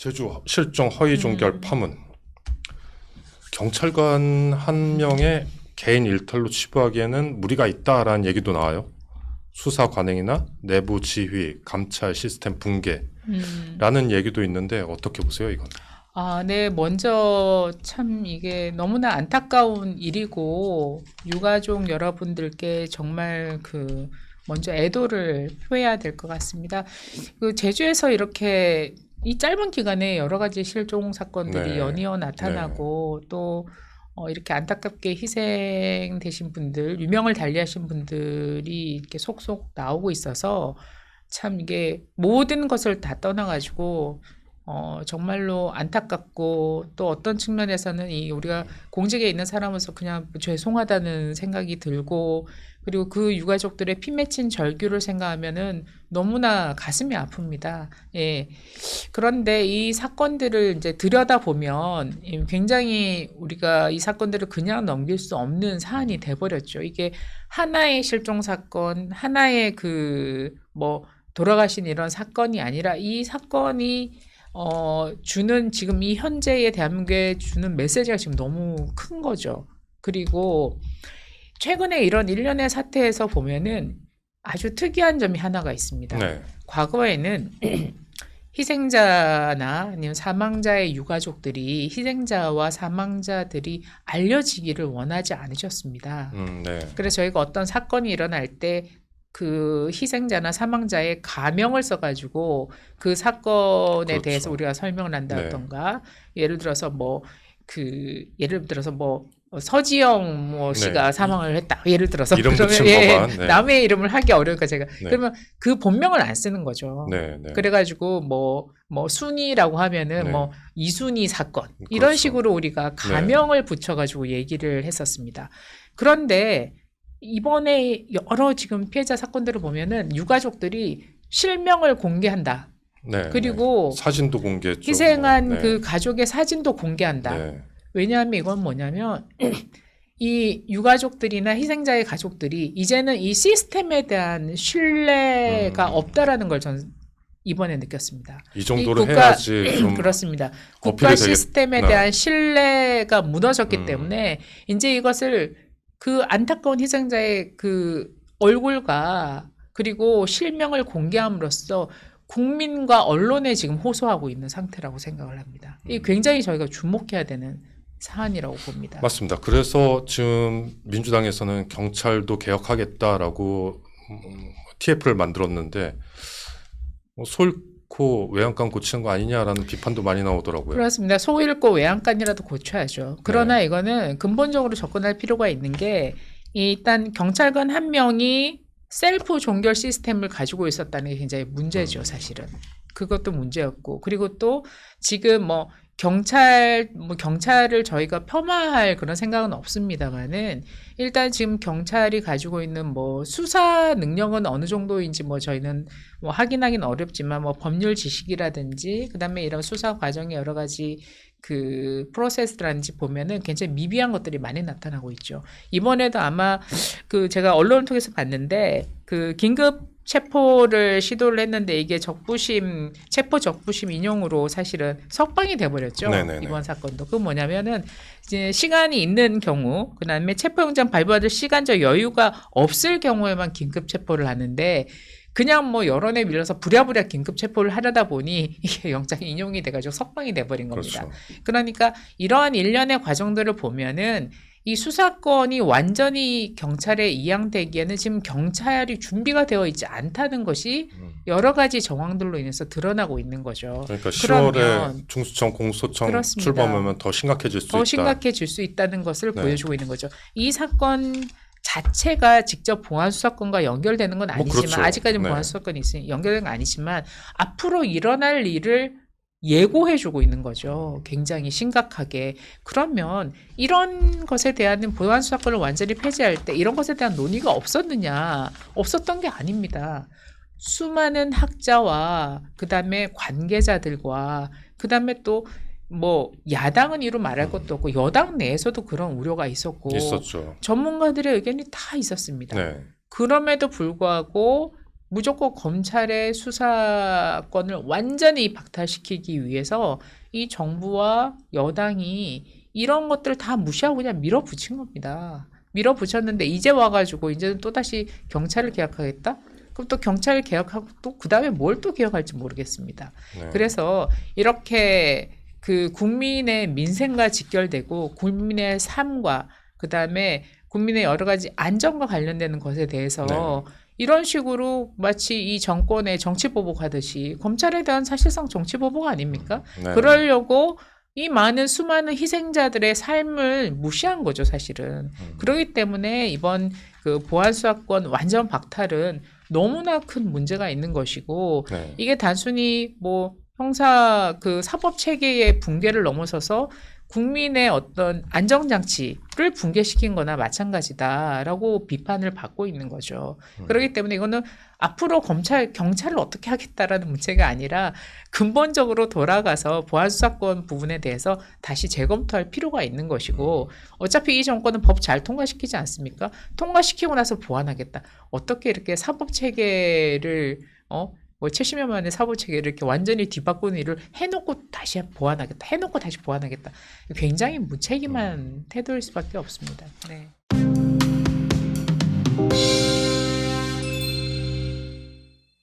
제주 실종 허위 종결 파문. 경찰관 한 명의 개인 일탈로 치부하기에는 무리가 있다라는 얘기도 나와요. 수사 관행이나 내부 지휘, 감찰 시스템 붕괴라는 얘기도 있는데 어떻게 보세요, 이건? 네. 먼저 참 이게 너무나 안타까운 일이고 유가족 여러분들께 정말 먼저 애도를 표해야 될 것 같습니다. 제주에서 이렇게 이 짧은 기간에 여러 가지 실종 사건들이 네. 연이어 나타나고 또 이렇게 안타깝게 희생되신 분들, 유명을 달리하신 분들이 이렇게 속속 나오고 있어서 참 이게 모든 것을 다 떠나가지고 정말로 안타깝고 또 어떤 측면에서는 우리가 공직에 있는 사람으로서 그냥 죄송하다는 생각이 들고 그리고 그 유가족들의 피 맺힌 절규를 생각하면은 너무나 가슴이 아픕니다. 예. 그런데 이 사건들을 이제 들여다보면 굉장히 우리가 이 사건들을 그냥 넘길 수 없는 사안이 돼버렸죠. 이게 하나의 실종 사건, 하나의 돌아가신 이런 사건이 아니라 이 사건이 주는 지금 이 현재의 대한민국에 주는 메시지가 지금 너무 큰 거죠. 그리고 최근에 이런 일련의 사태에서 보면은 아주 특이한 점이 하나가 있습니다. 네. 과거에는 희생자나 아니면 사망자의 유가족들이 희생자와 사망자들이 알려지기를 원하지 않으셨습니다. 네. 그래서 저희가 어떤 사건이 일어날 때 그 희생자나 사망자의 가명을 써가지고 그 사건에 그렇죠. 대해서 우리가 설명을 한다던가 예를 들어서 서지영 씨가 네. 사망을 했다. 예를 들어서 이름 붙인 그러면 법안. 네. 남의 이름을 하기 어려우니까 제가 네. 그러면 그 본명을 안 쓰는 거죠. 네. 그래가지고 순이라고 하면은 네. 이순이 사건 이런 그렇죠. 식으로 우리가 가명을 붙여가지고 얘기를 했었습니다. 그런데 이번에 여러 지금 피해자 사건들을 보면은 유가족들이 실명을 공개한다. 네. 그리고 사진도 공개했죠. 희생한 네. 그 가족의 사진도 공개한다. 네. 왜냐하면 이건 뭐냐면 이 유가족들이나 희생자의 가족들이 이제는 이 시스템에 대한 신뢰가 없다라는 걸 전 이번에 느꼈습니다. 이 정도로 해야지 좀 그렇습니다. 어필이 국가 시스템에 되겠- 대한 신뢰가 무너졌기 때문에 이제 이것을 그 안타까운 희생자의 그 얼굴과 그리고 실명을 공개함으로써 국민과 언론에 지금 호소하고 있는 상태라고 생각을 합니다. 이 굉장히 저희가 주목해야 되는 사안이라고 봅니다. 맞습니다. 그래서 지금 민주당에서는 경찰도 개혁하겠다라고 TF를 만들었는데 소 잃고 외양간 고치는 거 아니냐라는 비판도 많이 나오더라고요. 그렇습니다. 소 잃고 외양간이라도 고쳐야죠. 그러나 이거는 근본적으로 접근할 필요가 있는 게 일단 경찰관 한 명이 셀프 종결 시스템을 가지고 있었다는 게 굉장히 문제죠, 사실은. 그것도 문제였고 그리고 또 지금 경찰을 저희가 폄하할 그런 생각은 없습니다만은 일단 지금 경찰이 가지고 있는 수사 능력은 어느 정도인지 저희는 확인하기는 어렵지만 법률 지식이라든지 그다음에 이런 수사 과정의 여러 가지 그 프로세스라든지 보면은 굉장히 미비한 것들이 많이 나타나고 있죠. 이번에도 아마 제가 언론을 통해서 봤는데 긴급 체포를 시도를 했는데 이게 체포 적부심 인용으로 사실은 석방이 돼버렸죠. 네네네. 이번 사건도. 그 뭐냐면은 이제 시간이 있는 경우, 그다음에 체포영장 발부받을 시간적 여유가 없을 경우에만 긴급 체포를 하는데 그냥 여론에 밀려서 부랴부랴 긴급 체포를 하려다 보니 이게 영장이 인용이 돼가지고 석방이 돼버린 겁니다. 그렇죠. 그러니까 이러한 일련의 과정들을 보면은 이 수사권이 완전히 경찰에 이양되기에는 지금 경찰이 준비가 되어 있지 않다는 것이 여러 가지 정황들로 인해서 드러나고 있는 거죠. 그러니까 그러면 10월에 중수청, 공소청 그렇습니다. 출범하면 더 심각해질 수 있다. 더 심각해질 수 있다는 것을 네. 보여주고 있는 거죠. 이 사건 자체가 직접 보안 수사권과 연결되는 건 아니지만 그렇죠. 아직까지는 네. 보안 수사권이 있으니 연결된 건 아니지만 앞으로 일어날 일을 예고해주고 있는 거죠. 굉장히 심각하게. 그러면 이런 것에 대한 보안 수사권을 완전히 폐지할 때 이런 것에 대한 논의가 없었느냐? 없었던 게 아닙니다. 수많은 학자와 그다음에 관계자들과 그다음에 또 야당은 이루 말할 것도 없고 여당 내에서도 그런 우려가 있었고 있었죠. 전문가들의 의견이 다 있었습니다. 네. 그럼에도 불구하고 무조건 검찰의 수사권을 완전히 박탈시키기 위해서 이 정부와 여당이 이런 것들을 다 무시하고 그냥 밀어붙인 겁니다. 밀어붙였는데 이제 와가지고 이제는 또다시 경찰을 개혁하겠다? 그럼 또 경찰을 개혁하고 또 그다음에 뭘 또 개혁할지 모르겠습니다. 네. 그래서 이렇게 그 국민의 민생과 직결되고 국민의 삶과 그다음에 국민의 여러 가지 안전과 관련되는 것에 대해서 네. 이런 식으로 마치 이 정권의 정치보복하듯이 검찰에 대한 사실상 정치보복 아닙니까? 네. 그러려고 이 많은 수많은 희생자들의 삶을 무시한 거죠, 사실은. 그렇기 때문에 이번 그 보안수사권 완전 박탈은 너무나 큰 문제가 있는 것이고 네. 이게 단순히 뭐 형사 그 사법 체계의 붕괴를 넘어서서 국민의 어떤 안정장치를 붕괴시킨 거나 마찬가지다라고 비판을 받고 있는 거죠. 그렇기 때문에 이거는 앞으로 경찰을 어떻게 하겠다라는 문제가 아니라 근본적으로 돌아가서 보안수사권 부분에 대해서 다시 재검토할 필요가 있는 것이고 어차피 이 정권은 법 잘 통과시키지 않습니까? 통과시키고 나서 보완하겠다. 어떻게 이렇게 사법체계를 뭐 70년 만에 사법체계를 이렇게 완전히 뒤바꾸는 일을 해놓고 다시 보완하겠다. 해놓고 다시 보완하겠다. 굉장히 무책임한 태도일 수밖에 없습니다. 네.